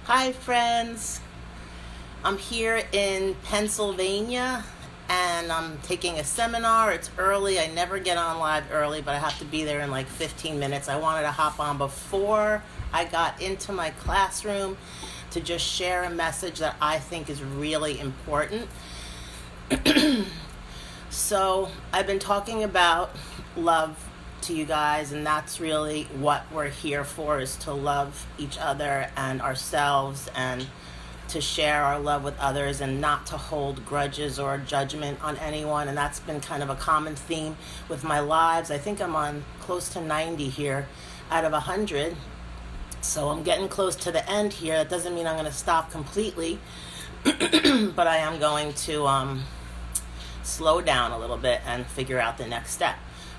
Hi, friends. I'm here in Pennsylvania and I'm taking a seminar. It's early. I never get on live early, but I have to be there in like 15 minutes. I wanted to hop on before I got into my classroom to just share a message that I think is really important. So, I've been talking about love to you guys, and that's really what we're here for, is to love each other and ourselves, and to share our love with others, and not to hold grudges or judgment on anyone. And that's been kind of a common theme with my lives. I think I'm on close to 90 here out of 100, so I'm getting close to the end here. That doesn't mean I'm going to stop completely, but I am going to slow down a little bit and figure out the next step.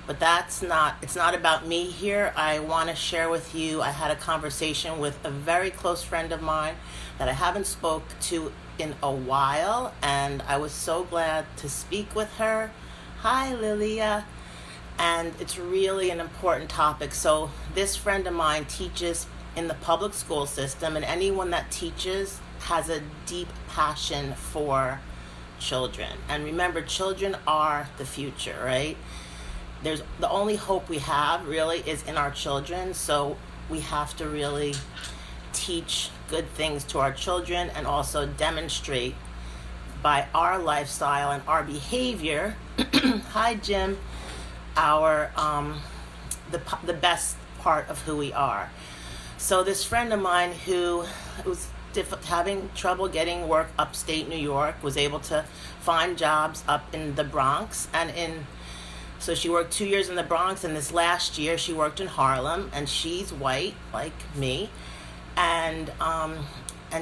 But it's not about me here. I want to share with you, I had a conversation with a very close friend of mine that I haven't spoke to in a while, and I was so glad to speak with her. Hi, Lilia. And it's really an important topic. So this friend of mine teaches in the public school system, and anyone that teaches has a deep passion for children. And remember, children are the future, right? There's the only hope we have really is in our children. So we have to really teach good things to our children, and also demonstrate by our lifestyle and our behavior hi, Jim, our the best part of who we are. So this friend of mine who was having trouble getting work upstate New York was able to find jobs up in the Bronx, so she worked 2 years in the Bronx, and this last year she worked in Harlem. And she's white like me, and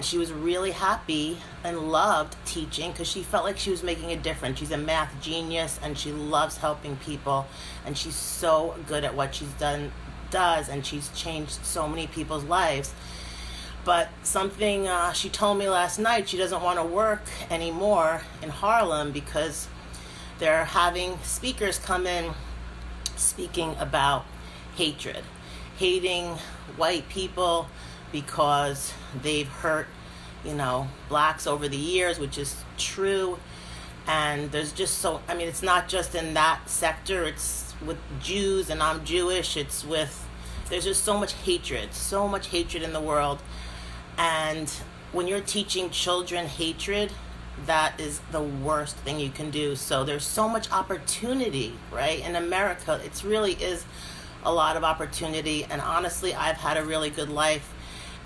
she was really happy and loved teaching because she felt like she was making a difference. She's a math genius, and she loves helping people, and she's so good at what does, and she's changed so many people's lives. But something she told me last night, she doesn't want to work anymore in Harlem because they're having speakers come in speaking about hating white people because they've hurt, blacks over the years, which is true. And there's just it's not just in that sector, it's with Jews, and I'm Jewish, there's just so much hatred in the world. And when you're teaching children hatred, that is the worst thing you can do. So there's so much opportunity, right? In America, it really is a lot of opportunity. And honestly, I've had a really good life,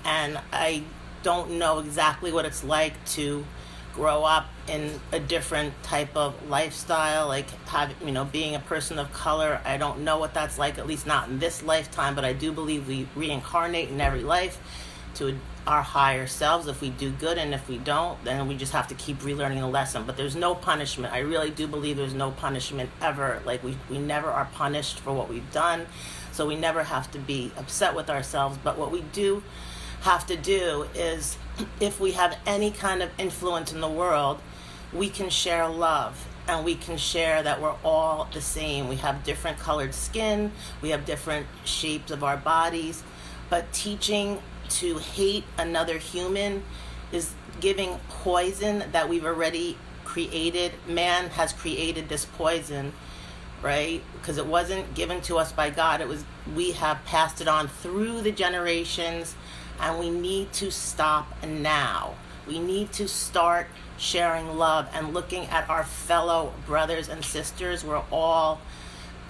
and I don't know exactly what it's like to grow up in a different type of lifestyle, like being a person of color. I don't know what that's like, at least not in this lifetime, but I do believe we reincarnate in every life to our higher selves if we do good, and if we don't, then we just have to keep relearning the lesson. But there's no punishment. I really do believe there's no punishment ever. Like we never are punished for what we've done, so we never have to be upset with ourselves. But what we do have to do is, if we have any kind of influence in the world, we can share love, and we can share that we're all the same. We have different colored skin, we have different shapes of our bodies, but teaching to hate another human is giving poison that we've already created. Man has created this poison, right? Because it wasn't given to us by God. We have passed it on through the generations, and we need to stop now. We need to start sharing love and looking at our fellow brothers and sisters. We're all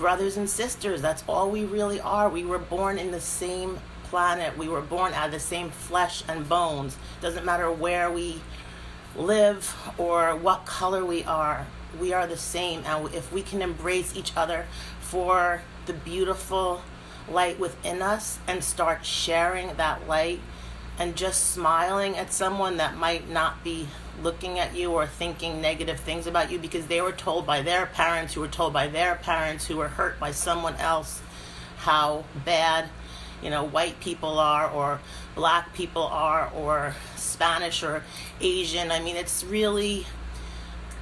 brothers and sisters. That's all we really are. We were born in the same planet. We were born out of the same flesh and bones. Doesn't matter where we live or what color we are the same. And if we can embrace each other for the beautiful light within us, and start sharing that light, and just smiling at someone that might not be looking at you or thinking negative things about you because they were told by their parents, who were told by their parents, who were hurt by someone else, how bad white people are, or black people are, or Spanish or Asian. It's really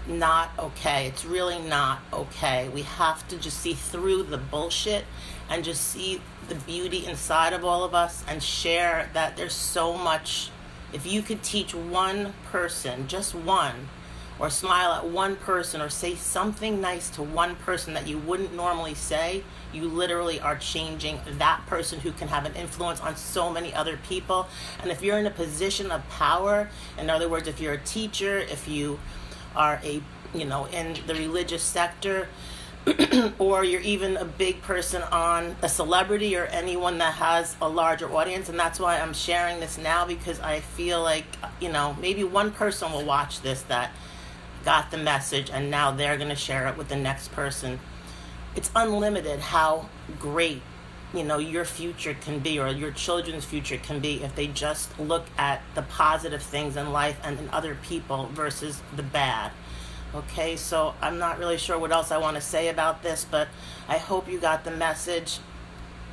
not okay. It's really not okay. We have to just see through the bullshit and just see the beauty inside of all of us, and share that there's so much If you could teach one person, just one, or smile at one person, or say something nice to one person that you wouldn't normally say, you literally are changing that person who can have an influence on so many other people. And if you're in a position of power, in other words, if you're a teacher, if you are in the religious sector, or you're even a big person on a celebrity or anyone that has a larger audience. And that's why I'm sharing this now, because I feel like, maybe one person will watch this that got the message, and now they're going to share it with the next person. It's unlimited how great, your future can be, or your children's future can be, if they just look at the positive things in life and in other people versus the bad. Okay, so I'm not really sure what else I want to say about this, but I hope you got the message.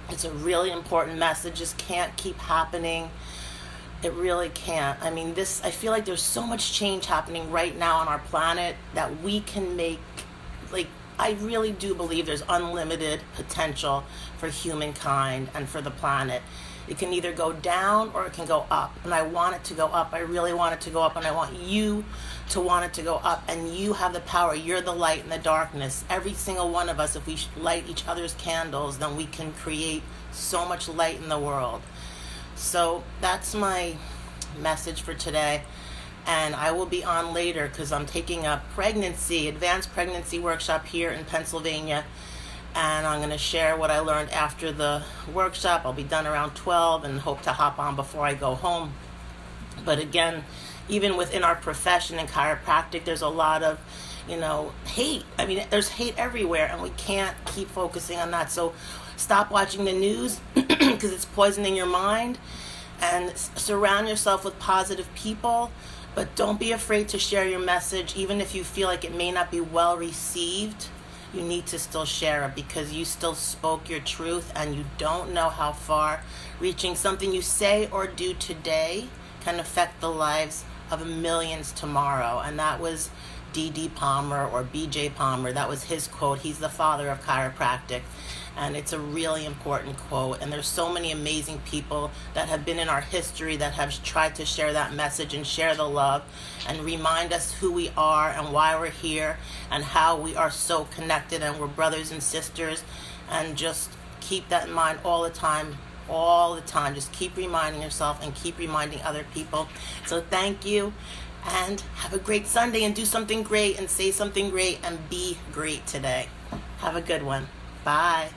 It's a really important message. Just can't keep happening. It really can't. I mean, I feel like there's so much change happening right now on our planet that we can make. I really do believe there's unlimited potential for humankind and for the planet. It can either go down or it can go up. And I want it to go up. I really want it to go up. And I want you to want it to go up. And you have the power. You're the light in the darkness. Every single one of us, if we light each other's candles, then we can create so much light in the world. So that's my message for today. And I will be on later because I'm taking a advanced pregnancy workshop here in Pennsylvania. And I'm going to share what I learned after the workshop. I'll be done around 12 and hope to hop on before I go home. But again, even within our profession in chiropractic, there's a lot of, hate. I mean, there's hate everywhere, and we can't keep focusing on that. So stop watching the news because it's poisoning your mind, and surround yourself with positive people. But don't be afraid to share your message, even if you feel like it may not be well received. You need to still share it because you still spoke your truth, and you don't know how far reaching something you say or do today can affect the lives of millions tomorrow. And that was D.D. Palmer, or B.J. Palmer. That was his quote. He's the father of chiropractic. And it's a really important quote. And there's so many amazing people that have been in our history that have tried to share that message and share the love and remind us who we are and why we're here and how we are so connected and we're brothers and sisters. And just keep that in mind all the time. Just keep reminding yourself and keep reminding other people. So thank you, and have a great Sunday, and do something great and say something great and be great today. Have a good one. Bye.